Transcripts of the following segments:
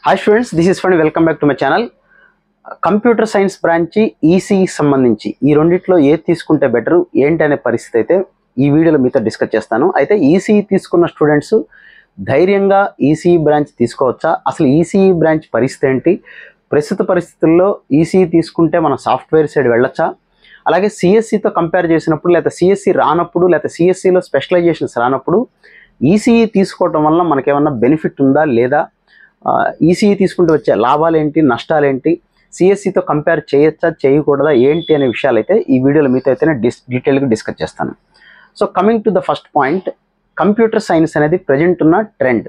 Hi students, this is Fani. Welcome back to my channel. Computer science branch ECE సంబంధించి ఈ రెండిట్లో ఏది తీసుకుంటే బెటర్ ఏంటి అనే పరిస్థితి అయితే ఈ వీడియోలో మీతో డిస్కస్ చేస్తాను. అయితే ఈసీఈ తీసుకున్న స్టూడెంట్స్ ధైర్యంగా ఈసీఈ బ్రాంచ్ తీసుకోవచ్చా, అసలు ఈసీఈ బ్రాంచ్ పరిస్థితి ఏంటి, ప్రస్తుత పరిస్థితుల్లో ఈసీఈ తీసుకుంటే మనం సాఫ్ట్వేర్ సైడ్ వెళ్ళొచ్చా, అలాగే సిఎస్సితో కంపేర్ చేసినప్పుడు లేదా సిఎస్సి రానప్పుడు లేదా సిఎస్సిలో స్పెషలైజేషన్స్ రానప్పుడు ఈసీఈ తీసుకోవడం వల్ల మనకేమన్నా బెనిఫిట్ ఉందా లేదా, ఈసీఈ తీసుకుంటే వచ్చే లాభాలు ఏంటి నష్టాలు ఏంటి, సిఎస్సితో కంపేర్ చేయొచ్చా చేయకూడదా ఏంటి అనే విషయాలు అయితే ఈ వీడియోలో మీతో అయితే డీటెయిల్గా డిస్కస్ చేస్తాను. So coming to the first point, computer science అనేది ప్రజెంట్ ఉన్న ట్రెండ్.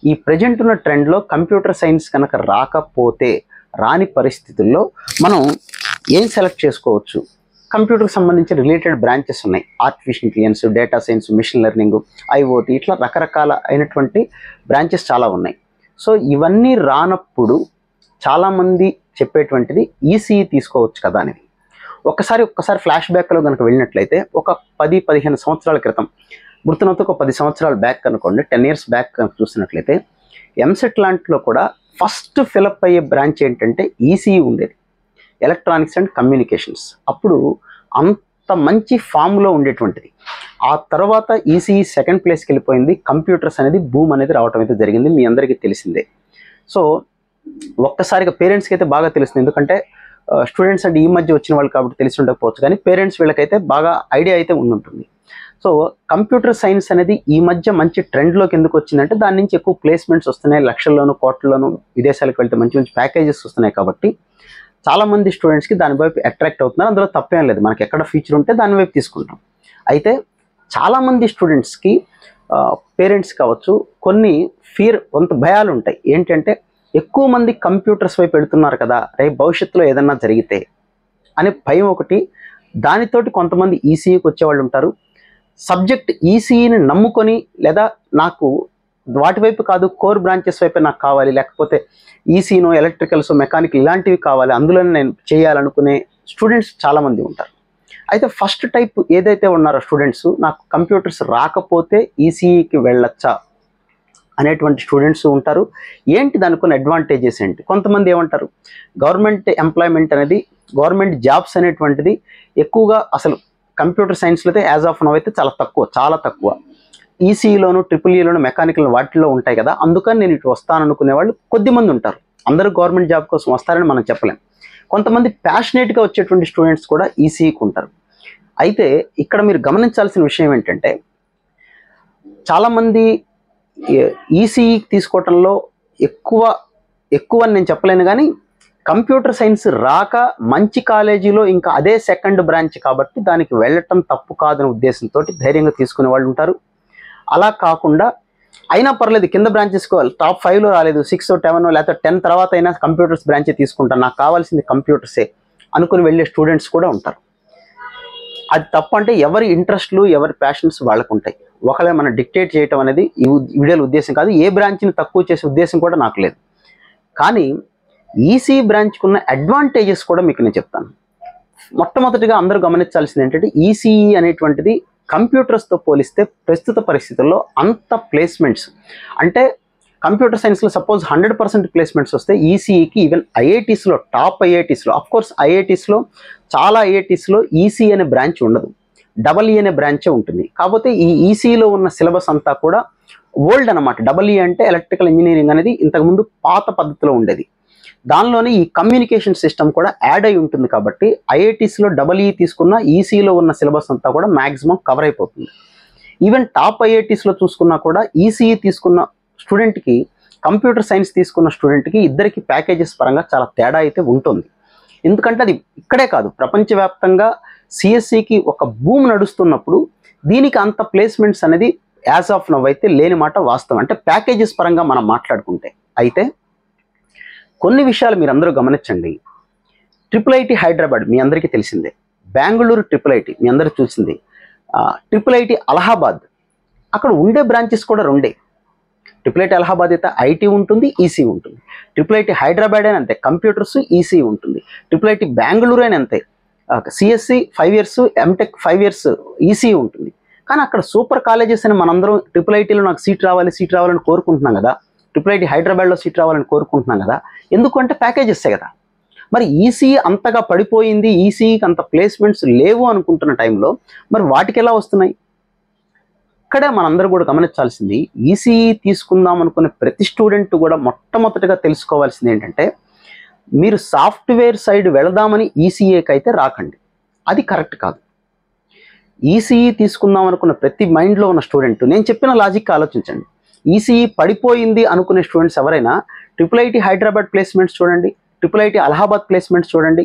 ఈ ప్రజెంట్ ఉన్న ట్రెండ్లో కంప్యూటర్ సైన్స్ కనుక రాకపోతే రాని పరిస్థితుల్లో మనం ఏం సెలెక్ట్ చేసుకోవచ్చు, కంప్యూటర్కి సంబంధించి రిలేటెడ్ బ్రాంచెస్ ఉన్నాయి. Artificial intelligence, data science, machine learning, IoT, ఇట్లా రకరకాల అయినటువంటి బ్రాంచెస్ చాలా ఉన్నాయి. సో ఇవన్నీ రానప్పుడు చాలామంది చెప్పేటువంటిది ఈసీఈ తీసుకోవచ్చు కదా అనేది. ఒక్కసారి ఫ్లాష్ బ్యాక్లో కనుక వెళ్ళినట్లయితే ఒక 10-15 సంవత్సరాల క్రితం, గుర్తునంత ఒక 10 సంవత్సరాల బ్యాక్ అనుకోండి, 10 years బ్యాక్ కనుక చూసినట్లయితే ఎంసెట్ లాంటిలో కూడా ఫస్ట్ ఫిలప్ అయ్యే బ్రాంచ్ ఏంటంటే ఈసీఈ ఉండేది, ఎలక్ట్రానిక్స్ అండ్ కమ్యూనికేషన్స్. అప్పుడు అంత మంచి ఫామ్లో ఉండేటువంటిది. ఆ తర్వాత ఈసీఈ సెకండ్ ప్లేస్కి వెళ్ళిపోయింది, కంప్యూటర్స్ అనేది బూమ్ అనేది రావడం అయితే జరిగింది, మీ అందరికీ తెలిసిందే. సో ఒక్కసారిగా పేరెంట్స్కి అయితే బాగా తెలుస్తుంది, ఎందుకంటే స్టూడెంట్స్ అంటే ఈ మధ్య వచ్చిన వాళ్ళు కాబట్టి తెలిసి ఉండకపోవచ్చు, కానీ పేరెంట్స్ వీళ్ళకైతే బాగా ఐడియా అయితే ఉంటుంది. సో కంప్యూటర్ సైన్స్ అనేది ఈ మధ్య మంచి ట్రెండ్లోకి ఎందుకు వచ్చిందంటే దాని నుంచి ఎక్కువ ప్లేస్మెంట్స్ వస్తున్నాయి, లక్షల్లోనూ కోట్లలోనూ విదేశాలకు వెళ్తే మంచి మంచి ప్యాకేజెస్ వస్తున్నాయి కాబట్టి చాలామంది స్టూడెంట్స్కి దాని వైపు అట్రాక్ట్ అవుతున్నారు. అందులో తప్పేం లేదు, మనకి ఎక్కడ ఫ్యూచర్ ఉంటే దాని వైపు తీసుకుంటాం. అయితే చాలామంది స్టూడెంట్స్కి పేరెంట్స్ కావచ్చు కొన్ని కొంత భయాలు ఉంటాయి. ఏంటంటే ఎక్కువ మంది కంప్యూటర్స్ వైపు పెడుతున్నారు కదా, రేపు భవిష్యత్తులో ఏదన్నా జరిగితే అనే భయం ఒకటి. దానితోటి కొంతమంది ఈసీఈకి వచ్చేవాళ్ళు ఉంటారు. సబ్జెక్ట్ ఈసీఈని నమ్ముకొని లేదా నాకు వాటి వైపు కాదు కోర్ బ్రాంచెస్ వైపే నాకు కావాలి, లేకపోతే ఈసీనో ఎలక్ట్రికల్స్ మెకానికల్ ఇలాంటివి కావాలి అందులోనే నేను చేయాలనుకునే స్టూడెంట్స్ చాలామంది ఉంటారు. అయితే ఫస్ట్ టైప్ ఏదైతే ఉన్నారో స్టూడెంట్స్, నాకు కంప్యూటర్స్ రాకపోతే ఈసీఈకి వెళ్ళొచ్చా అనేటువంటి స్టూడెంట్స్ ఉంటారు. ఏంటి దానికి కొన్ని అడ్వాంటేజెస్ ఏంటి? కొంతమంది ఏమంటారు, గవర్నమెంట్ ఎంప్లాయ్మెంట్ అనేది, గవర్నమెంట్ జాబ్స్ అనేటువంటిది ఎక్కువగా అసలు కంప్యూటర్ సైన్స్లో అయితే యాజ్ ఆఫ్ నౌ అయితే చాలా తక్కువ. ఈసీఈలోను ట్రిపుల్ఈలోను మెకానికల్ వాటిల్లో ఉంటాయి కదా, అందుకని నేను ఇటు వస్తాననుకునే వాళ్ళు కొద్దిమంది ఉంటారు. అందరూ గవర్నమెంట్ జాబ్ కోసం వస్తారని మనం చెప్పలేం. కొంతమంది ప్యాషనేట్గా వచ్చేటువంటి స్టూడెంట్స్ కూడా ఈసీఈకి ఉంటారు. అయితే ఇక్కడ మీరు గమనించాల్సిన విషయం ఏంటంటే చాలామంది ఈసీఈ తీసుకోవటంలో ఎక్కువ నేను చెప్పలేను, కానీ కంప్యూటర్ సైన్స్ రాక మంచి కాలేజీలో ఇంకా అదే సెకండ్ బ్రాంచ్ కాబట్టి దానికి వెళ్ళటం తప్పు కాదనే ఉద్దేశంతో ధైర్యంగా తీసుకునే వాళ్ళు ఉంటారు. అలా కాకుండా అయినా పర్లేదు కింద బ్రాంచెస్కో టాప్ 5లో రాలేదు, 6, 7 లేకపోతే 10 తర్వాత అయినా కంప్యూటర్స్ బ్రాంచే తీసుకుంటాను, నాకు కావాల్సింది కంప్యూటర్సే అనుకుని వెళ్ళే స్టూడెంట్స్ కూడా ఉంటారు. అది తప్పు. అంటే ఎవరి ఇంట్రెస్ట్లు ఎవరి ప్యాషన్స్ వాళ్ళకు ఉంటాయి. ఒకవేళ మనం డిక్టేట్ చేయటం అనేది ఈ వీడియోల ఉద్దేశం కాదు, ఏ బ్రాంచ్ని తక్కువ చేసే ఉద్దేశం కూడా నాకు లేదు. కానీ ఈసీ బ్రాంచ్కి ఉన్న అడ్వాంటేజెస్ కూడా మీకు నేను చెప్తాను. మొట్టమొదటిగా అందరూ గమనించాల్సింది ఏంటంటే ఈసీఈ అనేటువంటిది కంప్యూటర్స్తో పోలిస్తే ప్రస్తుత పరిస్థితుల్లో అంత ప్లేస్మెంట్స్, అంటే కంప్యూటర్ సైన్స్లో సపోజ్ 100% ప్లేస్మెంట్స్ వస్తే ఈసీఈకి ఈవెన్ ఐఐటీస్లో టాప్ ఐఐటీస్లో, అఫ్కోర్స్ ఐఐటీస్లో చాలా ఐఐటీస్లో ఈసీ అనే బ్రాంచ్ ఉండదు, EE అనే బ్రాంచే ఉంటుంది. కాకపోతే ఈ ఈసీలో ఉన్న సిలబస్ అంతా కూడా ఓల్డ్ అనమాట. EE అంటే ఎలక్ట్రికల్ ఇంజనీరింగ్ అనేది ఇంతకుముందు పాత పద్ధతిలో ఉండేది. దానిలోనే ఈ కమ్యూనికేషన్ సిస్టమ్ కూడా యాడ్ అయి ఉంటుంది కాబట్టి ఐఐటీస్లో EE తీసుకున్న ఈసీలో ఉన్న సిలబస్ అంతా కూడా మ్యాక్సిమం కవర్ అయిపోతుంది. ఈవెన్ టాప్ ఐఐటీస్లో చూసుకున్నా కూడా ఈసీఈ తీసుకున్న స్టూడెంట్కి కంప్యూటర్ సైన్స్ తీసుకున్న స్టూడెంట్కి ఇద్దరికి ప్యాకేజెస్ పరంగా చాలా తేడా అయితే ఉంటుంది. ఎందుకంటే అది ఇక్కడే కాదు, ప్రపంచవ్యాప్తంగా సిఎస్సికి ఒక భూమి నడుస్తున్నప్పుడు దీనికి అంత ప్లేస్మెంట్స్ అనేది యాజ్ ఆఫ్ నవ్ అయితే లేని మాట వాస్తవం, అంటే ప్యాకేజెస్ పరంగా మనం మాట్లాడుకుంటే. అయితే కొన్ని విషయాలు మీరు అందరూ గమనించండి. IIIT హైదరాబాద్ మీ అందరికీ తెలిసిందే, బెంగళూరు IIIT మీ అందరూ చూసింది, IIIT అలహాబాద్, అక్కడ ఉండే బ్రాంచెస్ కూడా రెండే. IIIT అలహాబాద్ అయితే ఐటీ ఉంటుంది, ఈసీ ఉంటుంది. IIIT హైదరాబాద్ అయినా అంతే, కంప్యూటర్స్ ఈసీ ఉంటుంది. IIIT బెంగళూరు అయినా అంతే, CSC 5 years, M Tech 5 years EC ఉంటుంది. కానీ అక్కడ సూపర్ కాలేజెస్ అని మనందరం IIITలో నాకు సీట్ రావాలని కోరుకుంటున్నాం కదా, IIT హైదరాబాద్లో సీట్ రావాలని కోరుకుంటున్నాం కదా, ఎందుకంటే ప్యాకేజెస్ కదా. మరి ఈసీఈ అంతగా పడిపోయింది, ఈసీఈకి అంత ప్లేస్మెంట్స్ లేవు అనుకుంటున్న టైంలో మరి వాటికి ఎలా వస్తున్నాయి? ఇక్కడే మనందరూ కూడా గమనించాల్సింది, ఈసీఈ తీసుకుందాం అనుకునే ప్రతి స్టూడెంట్ కూడా మొట్టమొదటిగా తెలుసుకోవాల్సింది ఏంటంటే, మీరు సాఫ్ట్వేర్ సైడ్ వెళదామని ఈసీఏకి అయితే రాకండి, అది కరెక్ట్ కాదు. ఈసీఈ తీసుకుందాం అనుకున్న ప్రతి మైండ్లో ఉన్న స్టూడెంట్ నేను చెప్పిన లాజిక్ ఆలోచించండి. ఈసీఈ పడిపోయింది అనుకునే స్టూడెంట్స్ ఎవరైనా IIT హైదరాబాద్ ప్లేస్మెంట్స్ చూడండి, IIT అలహాబాద్ ప్లేస్మెంట్స్ చూడండి,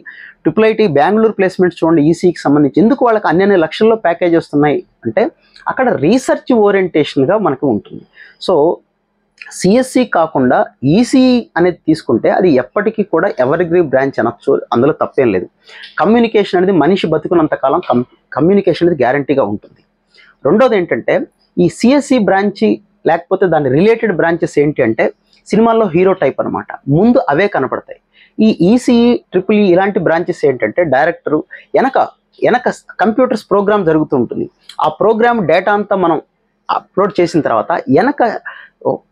IIT బెంగళూరు ప్లేస్మెంట్స్ చూడండి. ఈసీఈకి సంబంధించి ఎందుకు వాళ్ళకి అన్ని లక్షల్లో ప్యాకేజ్ వస్తున్నాయి అంటే అక్కడ రీసెర్చ్ ఓరియంటేషన్గా మనకు ఉంటుంది. సో సిఎస్సి కాకుండా ఈసీఈ అనేది తీసుకుంటే అది ఎప్పటికీ కూడా ఎవర్గ్రీన్ బ్రాంచ్ అనొచ్చు, అందులో తప్పేం లేదు. కమ్యూనికేషన్ అనేది మనిషి బతుకున్నంత కాలం కమ్యూనికేషన్ అనేది గ్యారంటీగా ఉంటుంది. రెండోది ఏంటంటే, ఈ సిఎస్సి బ్రాంచి లేకపోతే దాని రిలేటెడ్ బ్రాంచెస్ ఏంటి అంటే సినిమాల్లో హీరో టైప్ అనమాట, ముందు అవే కనపడతాయి. ఈ ఈసీఈ ట్రిపుల్ ఇలాంటి బ్రాంచెస్ ఏంటంటే డైరెక్టరు వెనక కంప్యూటర్స్ ప్రోగ్రామ్ జరుగుతూ ఉంటుంది. ఆ ప్రోగ్రామ్ డేటా అంతా మనం అప్లోడ్ చేసిన తర్వాత వెనక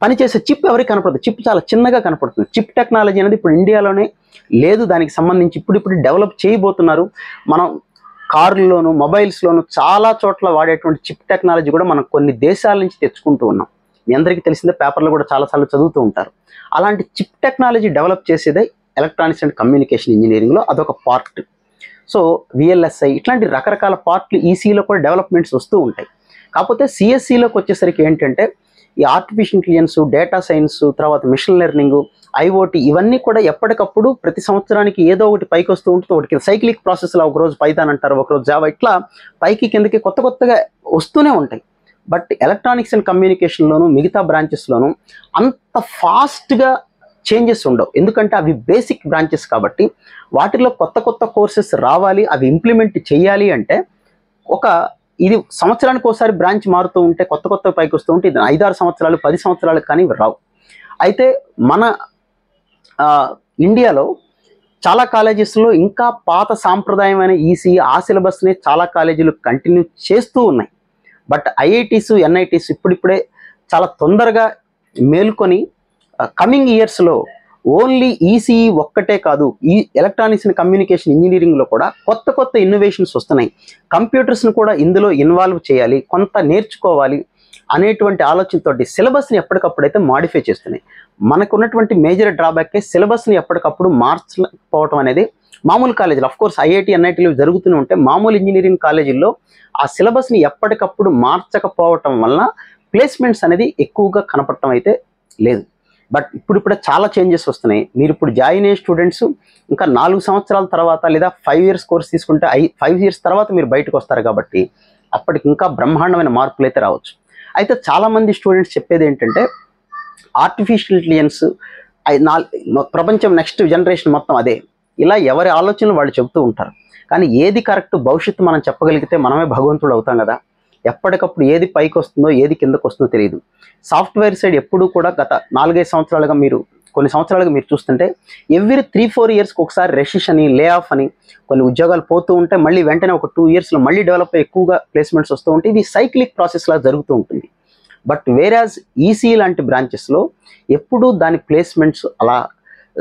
పనిచేసే చిప్ ఎవరికి కనపడుతుంది, చిప్ చాలా చిన్నగా కనపడుతుంది. చిప్ టెక్నాలజీ అనేది ఇప్పుడు ఇండియాలోనే లేదు, దానికి సంబంధించి ఇప్పుడు డెవలప్ చేయబోతున్నారు. మనం కార్లలోను మొబైల్స్లోను చాలా చోట్ల వాడేటువంటి చిప్ టెక్నాలజీ కూడా మనం కొన్ని దేశాల నుంచి తెచ్చుకుంటూ ఉన్నాం. మీ అందరికీ తెలిసిందే, పేపర్లో కూడా చాలాసార్లు చదువుతూ ఉంటారు. అలాంటి చిప్ టెక్నాలజీ డెవలప్ చేసేదే ఎలక్ట్రానిక్స్ అండ్ కమ్యూనికేషన్ ఇంజనీరింగ్లో అదొక పార్ట్. సో విఎల్ఎస్ఐ ఇట్లాంటి రకరకాల పార్ట్లు ఈసీలో కూడా డెవలప్మెంట్స్ వస్తూ ఉంటాయి. కాకపోతే సిఎస్సిలోకి వచ్చేసరికి ఏంటంటే ఈ ఆర్టిఫిషియల్ ఇంటెలిజెన్స్, డేటా సైన్స్, తర్వాత మిషన్ లెర్నింగ్, ఐఓటీ ఇవన్నీ కూడా ఎప్పటికప్పుడు ప్రతి సంవత్సరానికి ఏదో ఒకటి పైకి వస్తూ ఉంటుంది. ఒకటి సైక్లిక్ ప్రాసెస్లో ఒకరోజు పైథాన్ అంటారు, ఒకరోజు జావా, ఇట్లా పైకి కిందకి కొత్తగా వస్తూనే ఉంటాయి. బట్ ఎలక్ట్రానిక్స్ అండ్ కమ్యూనికేషన్లోను మిగతా బ్రాంచెస్లోనూ అంత ఫాస్ట్గా చేంజెస్ ఉండవు, ఎందుకంటే అవి బేసిక్ బ్రాంచెస్ కాబట్టి. వాటిలో కొత్త కోర్సెస్ రావాలి, అవి ఇంప్లిమెంట్ చేయాలి అంటే ఇది సంవత్సరానికి ఒకసారి బ్రాంచ్ మారుతూ ఉంటే కొత్త పైకి వస్తూ ఉంటే ఇది 5-6 సంవత్సరాలు 10 సంవత్సరాలు కానీ రావు. అయితే మన ఇండియాలో చాలా కాలేజెస్లో ఇంకా పాత సాంప్రదాయమైన ఈసీఈ ఆ సిలబస్ని చాలా కాలేజీలు కంటిన్యూ చేస్తూ ఉన్నాయి. బట్ ఐఐటీస్, ఎన్ఐటీస్ ఇప్పుడిప్పుడే చాలా తొందరగా మేల్కొని కమింగ్ ఇయర్స్లో ఓన్లీ ఈసీఈ ఒక్కటే కాదు, ఈ ఎలక్ట్రానిక్స్ అండ్ కమ్యూనికేషన్ ఇంజనీరింగ్లో కూడా కొత్త ఇన్నోవేషన్స్ వస్తున్నాయి. కంప్యూటర్స్ని కూడా ఇందులో ఇన్వాల్వ్ చేయాలి, కొంత నేర్చుకోవాలి అనేటువంటి ఆలోచనతోటి సిలబస్ని ఎప్పటికప్పుడైతే మాడిఫై చేస్తున్నాయి. మనకున్నటువంటి మేజర్ డ్రాబ్యాకే సిలబస్ని ఎప్పటికప్పుడు మార్చకపోవటం అనేది. మామూలు కాలేజీలు అఫ్కోర్స్ ఐఐటి ఎన్ఐటీలు జరుగుతూనే ఉంటే, మామూలు ఇంజనీరింగ్ కాలేజీల్లో ఆ సిలబస్ని ఎప్పటికప్పుడు మార్చకపోవటం వలన ప్లేస్మెంట్స్ అనేది ఎక్కువగా కనపడటం అయితే లేదు. బట్ ఇప్పుడిప్పుడే చాలా చేంజెస్ వస్తున్నాయి. మీరు ఇప్పుడు జాయిన్ అయ్యే స్టూడెంట్స్ ఇంకా 4 సంవత్సరాల తర్వాత లేదా 5 ఇయర్స్ కోర్స్ తీసుకుంటే 5 ఇయర్స్ తర్వాత మీరు బయటకు వస్తారు కాబట్టి అప్పటికి ఇంకా బ్రహ్మాండమైన మార్పులు అయితే రావచ్చు. అయితే చాలామంది స్టూడెంట్స్ చెప్పేది ఏంటంటే ఆర్టిఫిషియల్ ఇంటెలిజెన్స్ ప్రపంచం నెక్స్ట్ జనరేషన్ మొత్తం అదే, ఇలా ఎవరి ఆలోచనలు వాళ్ళు చెబుతూ ఉంటారు. కానీ ఏది కరెక్ట్ భవిష్యత్తు మనం చెప్పగలిగితే మనమే భగవంతుడు అవుతాం కదా. ఎప్పటికప్పుడు ఏది పైకి వస్తుందో ఏది కిందకు వస్తుందో తెలియదు. సాఫ్ట్వేర్ సైడ్ ఎప్పుడూ కూడా గత 4-5 సంవత్సరాలుగా కొన్ని సంవత్సరాలుగా మీరు చూస్తుంటే ఎవ్రీ 3-4 ఇయర్స్కి ఒకసారి రెసిషన్ అని, లే ఆఫ్ అని కొన్ని ఉద్యోగాలు పోతూ ఉంటే మళ్ళీ వెంటనే ఒక 2 ఇయర్స్లో మళ్ళీ డెవలప్ అయ్యి ఎక్కువగా ప్లేస్మెంట్స్ వస్తూ ఉంటే ఇది సైక్లిక్ ప్రాసెస్ లా జరుగుతూ ఉంటుంది. బట్ వేరాజ్ ఈసీ లాంటి బ్రాంచెస్లో ఎప్పుడూ దాని ప్లేస్మెంట్స్ అలా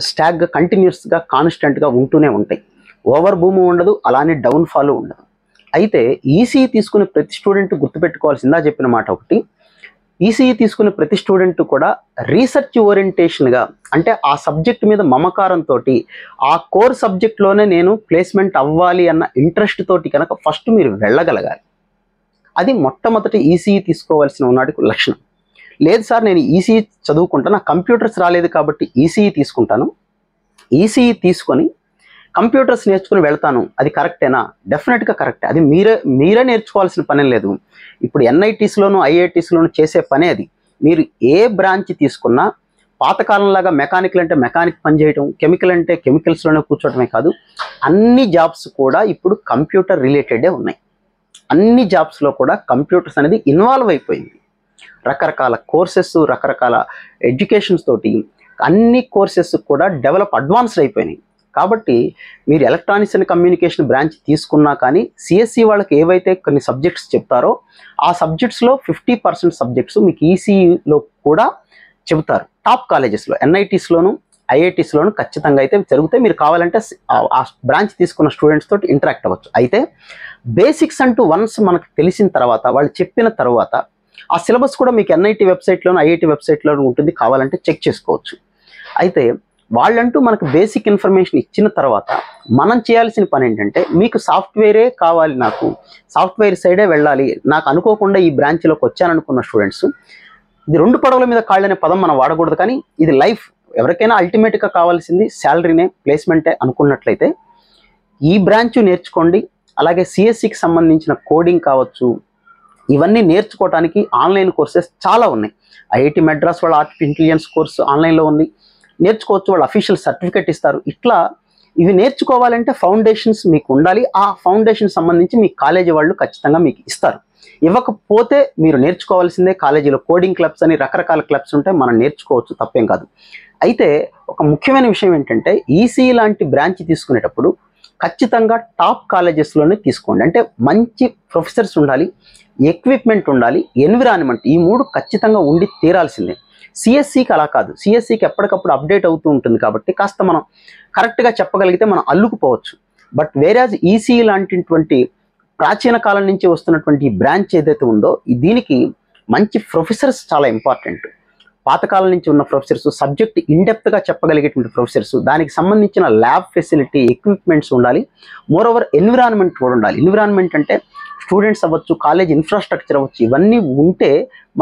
స్టాగ్గా కంటిన్యూస్గా కాన్స్టెంట్గా ఉంటూనే ఉంటాయి. ఓవర్ భూమి ఉండదు, అలానే డౌన్ఫాల్ ఉండదు. అయితే ఈసీఈ తీసుకునే ప్రతి స్టూడెంట్ గుర్తుపెట్టుకోవాల్సిందా చెప్పిన మాట ఒకటి, ఈసీఈ తీసుకునే ప్రతి స్టూడెంట్ కూడా రీసెర్చ్ ఓరియంటేషన్గా, అంటే ఆ సబ్జెక్ట్ మీద మమకారంతో ఆ కోర్ సబ్జెక్ట్లోనే నేను ప్లేస్మెంట్ అవ్వాలి అన్న ఇంట్రెస్ట్ తోటి కనుక ఫస్ట్ మీరు వెళ్ళగలగాలి. అది మొట్టమొదటి ఈసీఈ తీసుకోవాల్సిన ఉన్నాడికి లక్షణం. లేదు సార్ నేను ఈసీఈ చదువుకుంటాను, నాకు కంప్యూటర్స్ రాలేదు కాబట్టి ఈసీఈ తీసుకుంటాను, ఈసీఈ తీసుకొని కంప్యూటర్స్ నేర్చుకుని వెళ్తాను, అది కరెక్టేనా? డెఫినెట్గా కరెక్టే. అది మీరే నేర్చుకోవాల్సిన పని లేదు. ఇప్పుడు ఎన్ఐటీస్లోను ఐఐటీస్లోను చేసే పనే అది. మీరు ఏ బ్రాంచ్ తీసుకున్నా పాతకాలంలాగా మెకానికల్ అంటే మెకానిక్ పని చేయడం, కెమికల్ అంటే కెమికల్స్లోనే కూర్చోవడమే కాదు, అన్ని జాబ్స్ కూడా ఇప్పుడు కంప్యూటర్ రిలేటెడే ఉన్నాయి. అన్ని జాబ్స్లో కూడా కంప్యూటర్స్ అనేది ఇన్వాల్వ్ అయిపోయింది. రకరకాల కోర్సెస్, రకరకాల ఎడ్యుకేషన్స్ తోటి అన్ని కోర్సెస్ కూడా అడ్వాన్స్డ్ అయిపోయినాయి. కాబట్టి మీరు ఎలక్ట్రానిక్స్ అండ్ కమ్యూనికేషన్ బ్రాంచ్ తీసుకున్నా కానీ సిఎస్సి వాళ్ళకి ఏవైతే కొన్ని సబ్జెక్ట్స్ చెప్తారో ఆ సబ్జెక్ట్స్లో 50% సబ్జెక్ట్స్ మీకు ఈసీఈలో కూడా చెబుతారు. టాప్ కాలేజెస్లో ఎన్ఐటీస్లోను ఐఐటీస్లోను ఖచ్చితంగా అయితే జరుగుతాయి. మీరు కావాలంటే ఆ బ్రాంచ్ తీసుకున్న స్టూడెంట్స్ తోటి ఇంటరాక్ట్ అవ్వచ్చు. అయితే బేసిక్స్ అంటూ వన్స్ మనకు తెలిసిన తర్వాత, వాళ్ళు చెప్పిన తర్వాత, ఆ సిలబస్ కూడా మీకు ఎన్ఐటీ వెబ్సైట్లోను ఐఐటీ వెబ్సైట్లోనూ ఉంటుంది, కావాలంటే చెక్ చేసుకోవచ్చు. అయితే వాళ్ళంటూ మనకు బేసిక్ ఇన్ఫర్మేషన్ ఇచ్చిన తర్వాత మనం చేయాల్సిన పని ఏంటంటే, మీకు సాఫ్ట్వేరే కావాలి, నాకు సాఫ్ట్వేర్ సైడే వెళ్ళాలి, నాకు అనుకోకుండా ఈ బ్రాంచ్లోకి వచ్చాననుకున్న స్టూడెంట్స్, ఇది 2 పడవల మీద కాళ్ళు అనే పదం మనం వాడకూడదు, కానీ ఇది లైఫ్. ఎవరికైనా అల్టిమేట్గా కావాల్సింది శాలరీనే, ప్లేస్మెంటే అనుకున్నట్లయితే ఈ బ్రాంచ్ నేర్చుకోండి. అలాగే సిఎస్సికి సంబంధించిన కోడింగ్ కావచ్చు, ఇవన్నీ నేర్చుకోవడానికి ఆన్లైన్ కోర్సెస్ చాలా ఉన్నాయి. ఐఐటి మెడ్రాస్ వాళ్ళ ఆర్టిఫిషియల్ ఇంటెలిజెన్స్ కోర్సు ఆన్లైన్లో ఉంది, నేర్చుకోవచ్చు. వాళ్ళు అఫీషియల్ సర్టిఫికేట్ ఇస్తారు. ఇట్లా ఇవి నేర్చుకోవాలంటే ఫౌండేషన్స్ మీకు ఉండాలి. ఆ ఫౌండేషన్ సంబంధించి మీ కాలేజీ వాళ్ళు ఖచ్చితంగా మీకు ఇస్తారు. ఇవ్వకపోతే మీరు నేర్చుకోవాల్సిందే. కాలేజీలో కోడింగ్ క్లబ్స్ అని రకరకాల క్లబ్స్ ఉంటాయి, మనం నేర్చుకోవచ్చు, తప్పేం కాదు. అయితే ఒక ముఖ్యమైన విషయం ఏంటంటే, ఈసీఈ లాంటి బ్రాంచ్ తీసుకునేటప్పుడు ఖచ్చితంగా టాప్ కాలేజెస్లోనే తీసుకోండి. అంటే మంచి ప్రొఫెసర్స్ ఉండాలి, ఎక్విప్మెంట్ ఉండాలి, ఎన్విరాన్మెంట్, ఈ 3 ఖచ్చితంగా ఉండి తీరాల్సిందే. సిఎస్సికి అలా కాదు. సిఎస్సికి ఎప్పటికప్పుడు అప్డేట్ అవుతూ ఉంటుంది కాబట్టి కాస్త మనం కరెక్ట్గా చెప్పగలిగితే మనం అల్లుకుపోవచ్చు. బట్ వేరేజ్ ఈసీఈ లాంటిటువంటి ప్రాచీన కాలం నుంచి వస్తున్నటువంటి ఈ బ్రాంచ్ ఏదైతే ఉందో, దీనికి మంచి ప్రొఫెసర్స్ చాలా ఇంపార్టెంట్. పాతకాలం నుంచి ఉన్న ప్రొఫెసర్స్, సబ్జెక్ట్ ఇన్డెప్త్గా చెప్పగలిగేటువంటి ప్రొఫెసర్స్, దానికి సంబంధించిన ల్యాబ్ ఫెసిలిటీ, ఎక్విప్మెంట్స్ ఉండాలి. మోరోవర్ ఎన్విరాన్మెంట్ కూడా ఉండాలి. ఎన్విరాన్మెంట్ అంటే స్టూడెంట్స్ అవ్వచ్చు, కాలేజ్ ఇన్ఫ్రాస్ట్రక్చర్ అవ్వచ్చు, ఇవన్నీ ఉంటే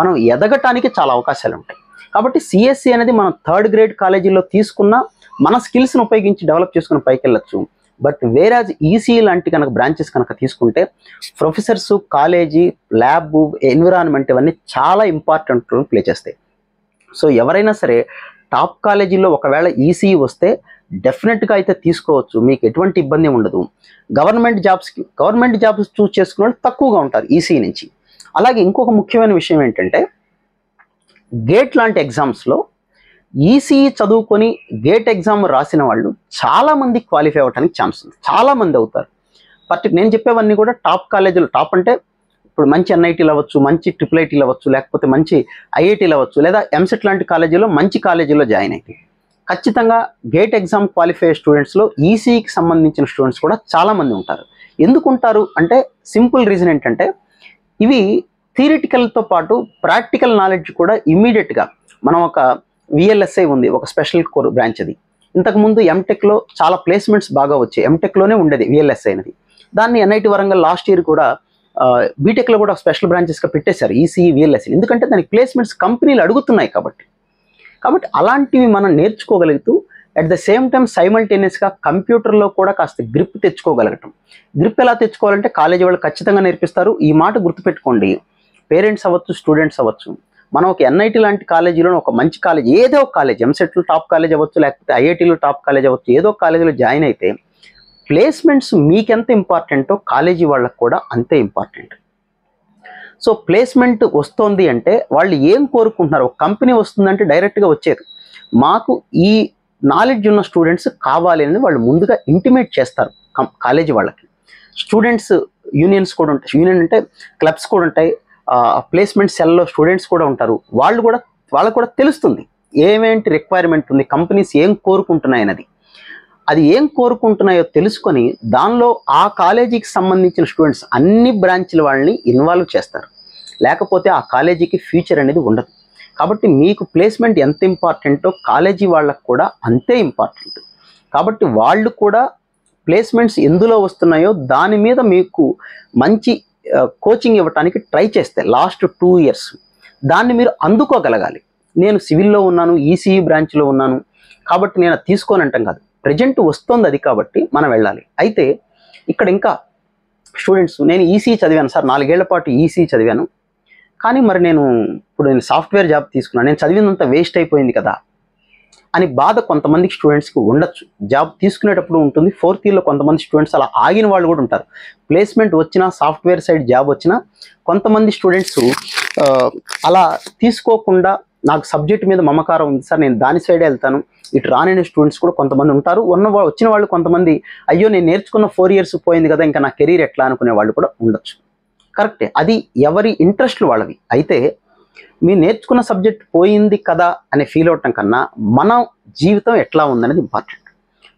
మనం ఎదగటానికి చాలా అవకాశాలు ఉంటాయి. కాబట్టి సిఎస్సి అనేది మనం 3rd గ్రేడ్ కాలేజీలో తీసుకున్న మన స్కిల్స్ని ఉపయోగించి డెవలప్ చేసుకుని పైకి వెళ్ళొచ్చు. బట్ వేరాజ్ ఈసీఈ లాంటి కనుక బ్రాంచెస్ కనుక తీసుకుంటే ప్రొఫెసర్స్, కాలేజీ, ల్యాబ్, ఎన్విరాన్మెంట్ ఇవన్నీ చాలా ఇంపార్టెంట్ రోల్ ప్లే చేస్తాయి. సో ఎవరైనా సరే టాప్ కాలేజీలో ఒకవేళ ఈసీఈ వస్తే డెఫినెట్గా అయితే తీసుకోవచ్చు, మీకు ఎటువంటి ఇబ్బంది ఉండదు. గవర్నమెంట్ జాబ్స్ చూస్ చేసుకునే వాళ్ళు తక్కువగా ఉంటారు ఈసీఈ నుంచి. అలాగే ఇంకొక ముఖ్యమైన విషయం ఏంటంటే, గేట్ లాంటి ఎగ్జామ్స్లో ఈసీఈ చదువుకొని గేట్ ఎగ్జామ్ రాసిన వాళ్ళు చాలామంది క్వాలిఫై అవ్వడానికి ఛాన్స్ ఉంది, చాలామంది అవుతారు. బట్ నేను చెప్పేవన్నీ కూడా టాప్ కాలేజీలో, టాప్ అంటే ఇప్పుడు మంచి ఎన్ఐటీలు అవ్వచ్చు, మంచి ట్రిపుల్ ఐటీలు అవ్వచ్చు, లేకపోతే మంచి ఐఐటీలు అవ్వచ్చు, లేదా ఎంసెట్ లాంటి కాలేజీలో మంచి కాలేజీలో జాయిన్ అయితే ఖచ్చితంగా గేట్ ఎగ్జామ్ క్వాలిఫై స్టూడెంట్స్లో ఈసీఈకి సంబంధించిన స్టూడెంట్స్ కూడా చాలామంది ఉంటారు. ఎందుకు ఉంటారు అంటే సింపుల్ రీజన్ ఏంటంటే, ఇవి థియరిటికల్తో పాటు ప్రాక్టికల్ నాలెడ్జ్ కూడా ఇమ్మీడియట్గా, మనం ఒక విఎల్ఎస్ఐ ఉంది, ఒక స్పెషల్ కోర్ బ్రాంచ్ అది. ఇంతకుముందు ఎంటెక్లో చాలా ప్లేస్మెంట్స్ బాగా వచ్చాయి, ఎంటెక్లోనే ఉండేది విఎల్ఎస్ఐ అనేది. దాన్ని ఎన్ఐటి వరంగల్ లాస్ట్ ఇయర్ కూడా బీటెక్లో కూడా స్పెషల్ బ్రాంచెస్గా పెట్టేశారు ఈసీఈ విఎల్ఎస్ఐ. ఎందుకంటే దానికి ప్లేస్మెంట్స్ కంపెనీలు అడుగుతున్నాయి కాబట్టి అలాంటివి మనం నేర్చుకోగలుగుతూ అట్ ద సేమ్ టైం సైమల్టేనియస్గా కంప్యూటర్లో కూడా కాస్త గ్రిప్ తెచ్చుకోగలగటం. గ్రిప్ ఎలా తెచ్చుకోవాలంటే కాలేజీ వాళ్ళు ఖచ్చితంగా నేర్పిస్తారు. ఈ మాట గుర్తుపెట్టుకోండి, పేరెంట్స్ అవ్వచ్చు, స్టూడెంట్స్ అవ్వచ్చు. మనం ఒక ఎన్ఐటి లాంటి కాలేజీలో ఒక మంచి కాలేజ్, ఏదో ఒక కాలేజ్, ఎంసెట్లో టాప్ కాలేజ్ అవ్వచ్చు, లేకపోతే ఐఐటీలో టాప్ కాలేజ్ అవ్వచ్చు, ఏదో ఒక కాలేజీలో జాయిన్ అయితే ప్లేస్మెంట్స్ మీకెంత ఇంపార్టెంటో కాలేజీ వాళ్ళకు కూడా అంతే ఇంపార్టెంట్. సో ప్లేస్మెంట్ వస్తుంది అంటే వాళ్ళు ఏం కోరుకుంటున్నారు, ఒక కంపెనీ వస్తుందంటే డైరెక్ట్గా వచ్చేది, మాకు ఈ నాలెడ్జ్ ఉన్న స్టూడెంట్స్ కావాలి అని వాళ్ళు ముందుగా ఇంటిమేట్ చేస్తారు కాలేజీ వాళ్ళకి. స్టూడెంట్స్ యూనియన్స్ కూడా ఉంటాయి, యూనియన్ అంటే క్లబ్స్ కూడా ఉంటాయి, ప్లేస్మెంట్ సెల్లో స్టూడెంట్స్ కూడా ఉంటారు. వాళ్ళకు కూడా తెలుస్తుంది ఏమేంటి రిక్వైర్మెంట్ ఉంది, కంపెనీస్ ఏం కోరుకుంటున్నాయి అనేది. అది ఏం కోరుకుంటున్నాయో తెలుసుకొని దానిలో ఆ కాలేజీకి సంబంధించిన స్టూడెంట్స్ అన్ని బ్రాంచ్ల వాళ్ళని ఇన్వాల్వ్ చేస్తారు. లేకపోతే ఆ కాలేజీకి ఫ్యూచర్ అనేది ఉండదు. కాబట్టి మీకు ప్లేస్మెంట్ ఎంత ఇంపార్టెంటో కాలేజీ వాళ్ళకు కూడా అంతే ఇంపార్టెంట్. కాబట్టి వాళ్ళు కూడా ప్లేస్మెంట్స్ ఎందులో వస్తున్నాయో దాని మీద మీకు మంచి కోచింగ్ ఇవ్వడానికి ట్రై చేస్తే లాస్ట్ 2 ఇయర్స్ దాన్ని మీరు అందుకోగలగాలి. నేను సివిల్లో ఉన్నాను, ఈసీఈ బ్రాంచ్లో ఉన్నాను కాబట్టి నేను తీసుకోని అంటాం కాదు, ప్రజెంట్ వస్తుంది అది, కాబట్టి మనం వెళ్ళాలి. అయితే ఇక్కడ ఇంకా స్టూడెంట్స్, నేను ఈసీఈ చదివాను సార్, 4 ఏళ్ల పాటు ఈసీఈ చదివాను, కానీ మరి నేను సాఫ్ట్వేర్ జాబ్ తీసుకున్నాను, నేను చదివినంత వేస్ట్ అయిపోయింది కదా అని బాధ కొంతమందికి స్టూడెంట్స్కి ఉండొచ్చు. జాబ్ తీసుకునేటప్పుడు ఉంటుంది. 4th ఇయర్లో కొంతమంది స్టూడెంట్స్ అలా ఆగిన వాళ్ళు కూడా ఉంటారు. ప్లేస్మెంట్ వచ్చినా, సాఫ్ట్వేర్ సైడ్ జాబ్ వచ్చినా కొంతమంది స్టూడెంట్స్ అలా తీసుకోకుండా నాకు సబ్జెక్ట్ మీద మమకారం ఉంది సార్, నేను దాని సైడే వెళ్తాను, ఇటు రాని స్టూడెంట్స్ కూడా కొంతమంది ఉంటారు. వచ్చిన వాళ్ళు కొంతమంది అయ్యో నేను నేర్చుకున్న 4 ఇయర్స్ పోయింది కదా, ఇంకా నా కెరీర్ ఎట్లా అనుకునే వాళ్ళు కూడా ఉండొచ్చు. కరెక్టే, అది ఎవరి ఇంట్రెస్ట్లు వాళ్ళవి. అయితే మీరు నేర్చుకున్న సబ్జెక్ట్ పోయింది కదా అని ఫీల్ అవటం కన్నా మన జీవితం ఎట్లా ఉందనేది ఇంపార్టెంట్.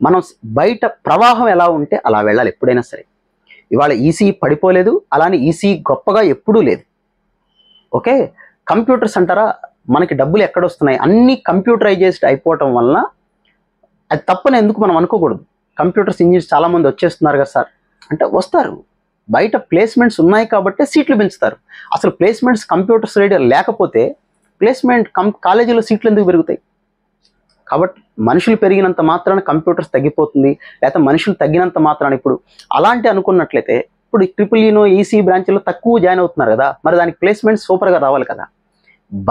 మనం బయట ప్రవాహం ఎలా ఉంటే అలా వెళ్ళాలి ఎప్పుడైనా సరే. ఇవాళ ఈసీ పడిపోలేదు, అలానే ఈసీ గొప్పగా ఎప్పుడూ లేదు. ఓకే, కంప్యూటర్స్ అంటారా, మనకి డబ్బులు ఎక్కడొస్తున్నాయి, అన్నీ కంప్యూటరైజేస్డ్ అయిపోవటం వలన అది తప్పని ఎందుకు మనం అనుకోకూడదు. కంప్యూటర్స్ ఇంజనీర్స్ చాలామంది వచ్చేస్తున్నారు కదా సార్ అంటే వస్తారు, బయట ప్లేస్మెంట్స్ ఉన్నాయి కాబట్టి సీట్లు పెంచుతారు. అసలు ప్లేస్మెంట్స్ కంప్యూటర్స్ రేడియో లేకపోతే ప్లేస్మెంట్ కాలేజీలో సీట్లు ఎందుకు పెరుగుతాయి? కాబట్టి మనుషులు పెరిగినంత మాత్రాన కంప్యూటర్స్ తగ్గిపోతుంది, లేకపోతే మనుషులు తగ్గినంత మాత్రాన ఇప్పుడు అలాంటి అనుకున్నట్లయితే ఇప్పుడు ట్రిపుల్ ఈనో ఈసీ బ్రాంచ్లో తక్కువ జాయిన్ అవుతున్నారు కదా, మరి దానికి ప్లేస్మెంట్స్ సూపర్గా రావాలి కదా.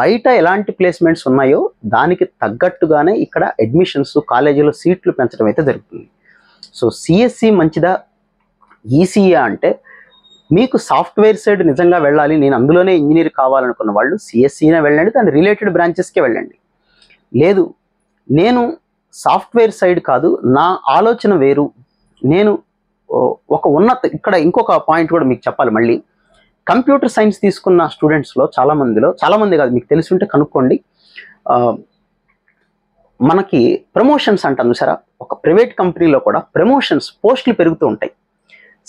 బయట ఎలాంటి ప్లేస్మెంట్స్ ఉన్నాయో దానికి తగ్గట్టుగానే ఇక్కడ అడ్మిషన్స్ కాలేజీలో సీట్లు పెంచడం అయితే జరుగుతుంది. సో సిఎస్సి మంచిదా ఈసీఏ అంటే, మీకు సాఫ్ట్వేర్ సైడ్ నిజంగా వెళ్ళాలి, నేను అందులోనే ఇంజనీర్ కావాలనుకున్న వాళ్ళు సిఎస్సినే వెళ్ళండి, దాని రిలేటెడ్ బ్రాంచెస్కే వెళ్ళండి. లేదు నేను సాఫ్ట్వేర్ సైడ్ కాదు, నా ఆలోచన వేరు, నేను ఒక ఇక్కడ ఇంకొక పాయింట్ కూడా మీకు చెప్పాలి. మళ్ళీ కంప్యూటర్ సైన్స్ తీసుకున్న స్టూడెంట్స్లో చాలామంది కాదు, మీకు తెలిసి ఉంటే కనుక్కోండి, మనకి ప్రమోషన్స్ అంటాను సరే, ఒక ప్రైవేట్ కంపెనీలో కూడా ప్రమోషన్స్ పోస్టులు పెరుగుతూ ఉంటాయి.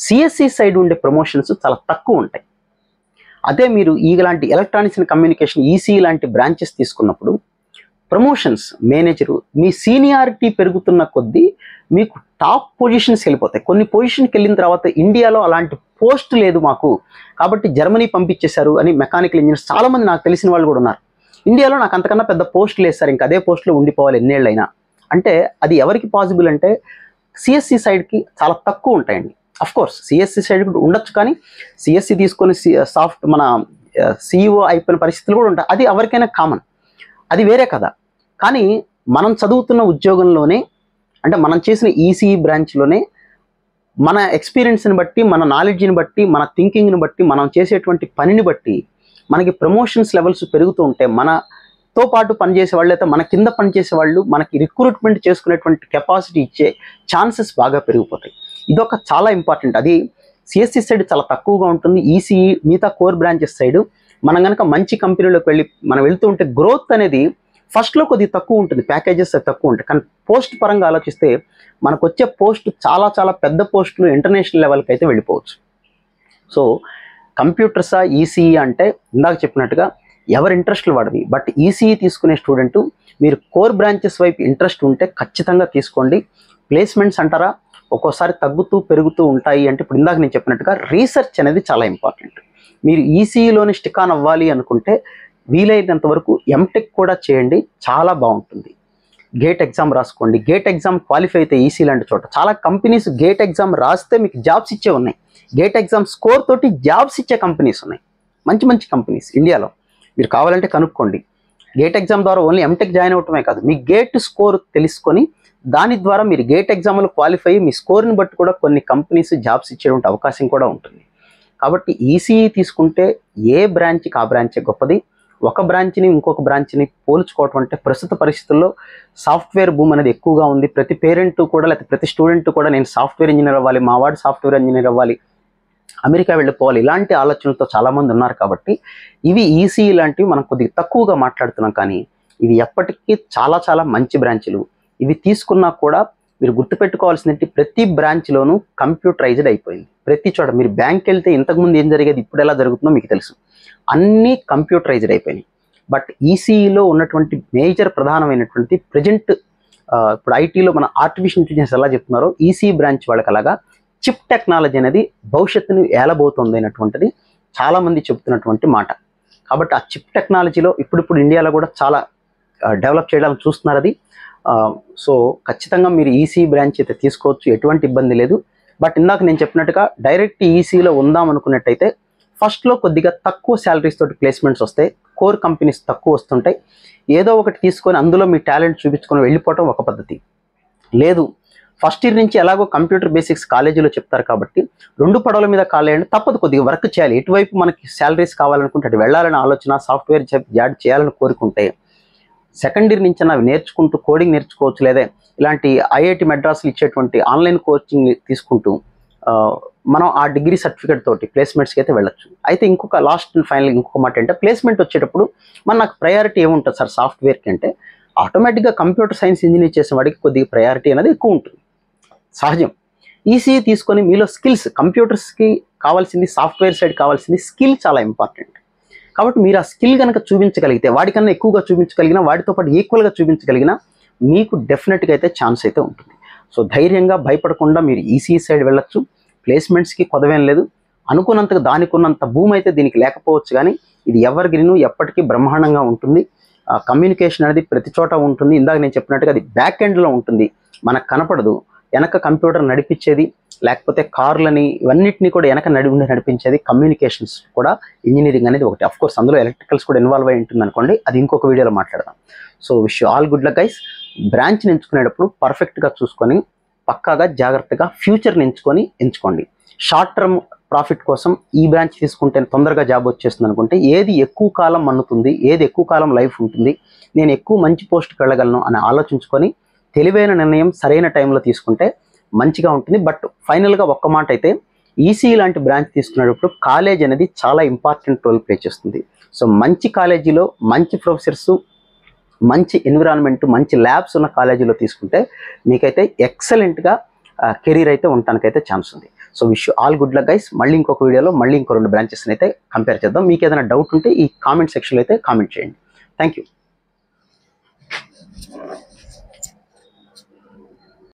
సిఎస్సి సైడ్ ఉండే ప్రమోషన్స్ చాలా తక్కువ ఉంటాయి. అదే మీరు ఇలాంటి ఎలక్ట్రానిక్స్ అండ్ కమ్యూనికేషన్ ఈసీ లాంటి బ్రాంచెస్ తీసుకున్నప్పుడు ప్రమోషన్స్ మేనేజరు మీ సీనియారిటీ పెరుగుతున్న కొద్దీ మీకు టాప్ పొజిషన్స్ వెళ్ళిపోతాయి. కొన్ని పొజిషన్కి వెళ్ళిన తర్వాత ఇండియాలో అలాంటి పోస్ట్ లేదు మాకు, కాబట్టి జర్మనీ పంపించేశారు అని మెకానికల్ ఇంజనీర్స్ చాలామంది నాకు తెలిసిన వాళ్ళు కూడా ఉన్నారు. ఇండియాలో నాకు అంతకన్నా పెద్ద పోస్ట్ లేదు సార్, ఇంకా అదే పోస్ట్లో ఉండిపోవాలి ఎన్నేళ్ళైనా అంటే అది ఎవరికి పాసిబుల్ అంటే సిఎస్సి సైడ్కి చాలా తక్కువ ఉంటాయండి. అఫ్కోర్స్ సిఎస్సి సైడ్ కూడా ఉండొచ్చు, కానీ సిఎస్సి తీసుకొని మన సిఇఓ అయిపోయిన పరిస్థితులు కూడా ఉంటాయి, అది ఎవరికైనా కామన్, అది వేరే కదా. కానీ మనం చదువుతున్న ఉద్యోగంలోనే అంటే మనం చేసిన ఈసీ బ్రాంచ్లోనే మన ఎక్స్పీరియన్స్ని బట్టి, మన నాలెడ్జ్ని బట్టి, మన థింకింగ్ని బట్టి, మనం చేసేటువంటి పనిని బట్టి మనకి ప్రమోషన్స్ లెవెల్స్ పెరుగుతూ ఉంటే మనతో పాటు పనిచేసే వాళ్ళు అయితే మన కింద పనిచేసే వాళ్ళు మనకి రిక్రూట్మెంట్ చేసుకునేటువంటి కెపాసిటీ ఇచ్చే ఛాన్సెస్ బాగా పెరిగిపోతాయి. ఇదొక చాలా ఇంపార్టెంట్. అది సిఎస్సి సైడ్ చాలా తక్కువగా ఉంటుంది. ఈసీ మిగతా కోర్ బ్రాంచెస్ సైడ్ మనం కనుక మంచి కంపెనీలోకి మనం వెళ్తూ ఉంటే గ్రోత్ అనేది ఫస్ట్లో కొద్దిగా తక్కువ ఉంటుంది, ప్యాకేజెస్ తక్కువ ఉంటాయి, కానీ పోస్ట్ పరంగా ఆలోచిస్తే మనకు వచ్చే పోస్ట్ చాలా చాలా పెద్ద పోస్టులు ఇంటర్నేషనల్ లెవెల్కి అయితే వెళ్ళిపోవచ్చు. సో కంప్యూటర్సా ఈసీఈ అంటే ఇందాక చెప్పినట్టుగా ఎవరి ఇంట్రెస్ట్లు వాడివి. బట్ ఈసీఈ తీసుకునే స్టూడెంట్ మీరు కోర్ బ్రాంచెస్ వైపు ఇంట్రెస్ట్ ఉంటే ఖచ్చితంగా తీసుకోండి. ప్లేస్మెంట్స్ అంటారా ఒక్కోసారి తగ్గుతూ పెరుగుతూ ఉంటాయి అంటే ఇప్పుడు ఇందాక నేను చెప్పినట్టుగా రీసెర్చ్ అనేది చాలా ఇంపార్టెంట్. మీరు ఈసీఈలోని స్టిక్ ఆన్ అవ్వాలి అనుకుంటే వీలైనంత వరకు ఎంటెక్ కూడా చేయండి, చాలా బాగుంటుంది. గేట్ ఎగ్జామ్ రాసుకోండి. గేట్ ఎగ్జామ్ క్వాలిఫై అయితే ఈసీ లాంటి చోట చాలా కంపెనీస్ గేట్ ఎగ్జామ్ రాస్తే మీకు జాబ్స్ ఇచ్చే ఉన్నాయి. గేట్ ఎగ్జామ్ స్కోర్ తోటి జాబ్స్ ఇచ్చే కంపెనీస్ ఉన్నాయి, మంచి మంచి కంపెనీస్ ఇండియాలో. మీరు కావాలంటే కనుక్కోండి. గేట్ ఎగ్జామ్ ద్వారా ఓన్లీ ఎంటెక్ జాయిన్ అవటమే కాదు, మీ గేట్ స్కోర్ తెలుసుకొని దాని ద్వారా మీరు గేట్ ఎగ్జామ్లో క్వాలిఫై మీ స్కోర్ని బట్టి కూడా కొన్ని కంపెనీస్ జాబ్స్ ఇచ్చేటువంటి అవకాశం కూడా ఉంటుంది. కాబట్టి ఈసీఈ తీసుకుంటే ఏ బ్రాంచ్కి ఆ బ్రాంచే గొప్పది. ఒక బ్రాంచ్ని ఇంకొక బ్రాంచ్ని పోల్చుకోవటం అంటే ప్రస్తుత పరిస్థితుల్లో సాఫ్ట్వేర్ భూమి అనేది ఎక్కువగా ఉంది. ప్రతి పేరెంట్ కూడా లేకపోతే ప్రతి స్టూడెంట్ కూడా నేను సాఫ్ట్వేర్ ఇంజనీర్ అవ్వాలి, మా వాడు సాఫ్ట్వేర్ ఇంజనీర్ అవ్వాలి, అమెరికా వెళ్ళిపోవాలి, ఇలాంటి ఆలోచనలతో చాలామంది ఉన్నారు. కాబట్టి ఇవి ఈసీఈ లాంటివి మనం కొద్దిగా తక్కువగా మాట్లాడుతున్నాం, కానీ ఇవి ఎప్పటికీ చాలా చాలా మంచి బ్రాంచ్లు. ఇవి తీసుకున్నా కూడా మీరు గుర్తుపెట్టుకోవాల్సింది ప్రతి బ్రాంచ్లోనూ కంప్యూటరైజ్డ్ అయిపోయింది. ప్రతి చోట మీరు బ్యాంక్కి వెళ్తే ఇంతకుముందు ఏం జరిగేది ఇప్పుడు ఎలా జరుగుతుందో మీకు తెలుసు, అన్నీ కంప్యూటరైజ్డ్ అయిపోయినాయి. బట్ ఈసీఈలో ఉన్నటువంటి మేజర్ ప్రధానమైనటువంటి ప్రజెంట్ ఇప్పుడు ఐటీలో మన ఆర్టిఫిషియల్ ఇంటెలిజెన్స్ ఎలా చెప్తున్నారో ఈసీ బ్రాంచ్ వాళ్ళకి అలాగా చిప్ టెక్నాలజీ అనేది భవిష్యత్తుని ఏలబోతుంది అనేటువంటిది చాలామంది చెప్తున్నటువంటి మాట. కాబట్టి ఆ చిప్ టెక్నాలజీలో ఇప్పుడు ఇండియాలో కూడా చాలా డెవలప్ చేయడానికి చూస్తున్నారు అది. సో ఖచ్చితంగా మీరు ఈసీ బ్రాంచ్ అయితే తీసుకోవచ్చు, ఎటువంటి ఇబ్బంది లేదు. బట్ ఇందాక నేను చెప్పినట్టుగా డైరెక్ట్ ఈసీలో ఉందాం అనుకున్నట్టయితే ఫస్ట్లో కొద్దిగా తక్కువ శాలరీస్ తోటి ప్లేస్మెంట్స్ వస్తాయి, కోర్ కంపెనీస్ తక్కువ వస్తుంటాయి. ఏదో ఒకటి తీసుకొని అందులో మీ టాలెంట్ చూపించుకొని వెళ్ళిపోవటం ఒక పద్ధతి. లేదు ఫస్ట్ ఇయర్ నుంచి ఎలాగో కంప్యూటర్ బేసిక్స్ కాలేజీలో చెప్తారు కాబట్టి రెండు పడవల మీద కాలేయండి, తప్పదు కొద్దిగా వర్క్ చేయాలి. ఎటువైపు మనకి శాలరీస్ కావాలనుకుంటే అటు వెళ్ళాలని ఆలోచన, సాఫ్ట్వేర్ జాబ్ చేయాలని కోరుకుంటే సెకండ్ ఇయర్ నుంచి అవి నేర్చుకుంటూ కోడింగ్ నేర్చుకోవచ్చు, లేదా ఇలాంటి ఐఐటి మెడ్రాస్లు ఇచ్చేటువంటి ఆన్లైన్ కోచింగ్ తీసుకుంటూ మనం ఆ డిగ్రీ సర్టిఫికేట్ తోటి ప్లేస్మెంట్స్కి అయితే వెళ్ళొచ్చు. అయితే ఇంకొక లాస్ట్ అండ్ ఫైనల్ ఇంకొక మాట అంటే ప్లేస్మెంట్ వచ్చేటప్పుడు నాకు ప్రయారిటీ ఏముంటుంది సార్ సాఫ్ట్వేర్కి అంటే ఆటోమేటిక్గా కంప్యూటర్ సైన్స్ ఇంజనీర్ చేసిన వాడికి కొద్దిగా ప్రయారిటీ అనేది ఎక్కువ ఉంటుంది, సహజం. ఈసీఈ తీసుకొని మీలో స్కిల్స్, కంప్యూటర్స్కి కావాల్సింది, సాఫ్ట్వేర్ సైడ్ కావాల్సింది స్కిల్ చాలా ఇంపార్టెంట్. కాబట్టి మీరు ఆ స్కిల్ కనుక చూపించగలిగితే, వాడికన్నా ఎక్కువగా చూపించగలిగినా, వాడితో పాటు ఈక్వల్గా చూపించగలిగినా మీకు డెఫినెట్గా అయితే ఛాన్స్ అయితే ఉంటుంది. సో ధైర్యంగా భయపడకుండా మీరు ఈసీఈ సైడ్ వెళ్ళొచ్చు. ప్లేస్మెంట్స్కి కొదవేం లేదు. అనుకున్నంతగా దానికున్నంత భూమి అయితే దీనికి లేకపోవచ్చు, కానీ ఇది ఎవరిగిరిను ఎప్పటికీ బ్రహ్మాండంగా ఉంటుంది. కమ్యూనికేషన్ అనేది ప్రతి చోట ఉంటుంది. ఇందాక నేను చెప్పినట్టుగా అది బ్యాక్ ఎండ్లో ఉంటుంది, మనకు కనపడదు. వెనక కంప్యూటర్ నడిపించేది, లేకపోతే కార్లని ఇవన్నిటిని కూడా వెనక నడిపించేది కమ్యూనికేషన్స్ కూడా ఇంజనీరింగ్ అనేది ఒకటి. అఫ్ కోర్స్ అందులో ఎలక్ట్రికల్స్ కూడా ఇన్వాల్వ్ అయి ఉంటుంది అనుకోండి, అది ఇంకొక వీడియోలో మాట్లాడదాం. So wish you all good luck guys. బ్రాంచ్ని ఎంచుకునేటప్పుడు పర్ఫెక్ట్గా చూసుకొని పక్కాగా జాగ్రత్తగా ఫ్యూచర్ని ఎంచుకోండి. షార్ట్ టర్మ్ ప్రాఫిట్ కోసం ఈ బ్రాంచ్ తీసుకుంటే తొందరగా జాబ్ వచ్చేస్తుంది అనుకుంటే ఏది ఎక్కువ కాలం మన్నుతుంది, ఏది ఎక్కువ కాలం లైఫ్ ఉంటుంది, నేను ఎక్కువ మంచి పోస్ట్కి వెళ్ళగలను అని ఆలోచించుకొని తెలివైన నిర్ణయం సరైన టైంలో తీసుకుంటే మంచిగా ఉంటుంది. బట్ ఫైనల్గా ఒక్క మాట అయితే ఈసీ లాంటి బ్రాంచ్ తీసుకునేటప్పుడు కాలేజ్ అనేది చాలా ఇంపార్టెంట్ రోల్ ప్లే చేస్తుంది. సో మంచి కాలేజీలో మంచి ప్రొఫెసర్స్, మంచి ఎన్విరాన్మెంట్, మంచి ల్యాబ్స్ ఉన్న కాలేజీలో తీసుకుంటే మీకైతే ఎక్సలెంట్గా కెరీర్ అయితే ఉండటానికైతే ఛాన్స్ ఉంది. So wish you all good luck guys. మళ్ళీ ఇంకొక వీడియోలో మళ్ళీ ఇంకో 2 బ్రాంచెస్ని అయితే కంపేర్ చేద్దాం. మీకు ఏదైనా డౌట్ ఉంటే ఈ కామెంట్ సెక్షన్లో అయితే కామెంట్ చేయండి. Thank you.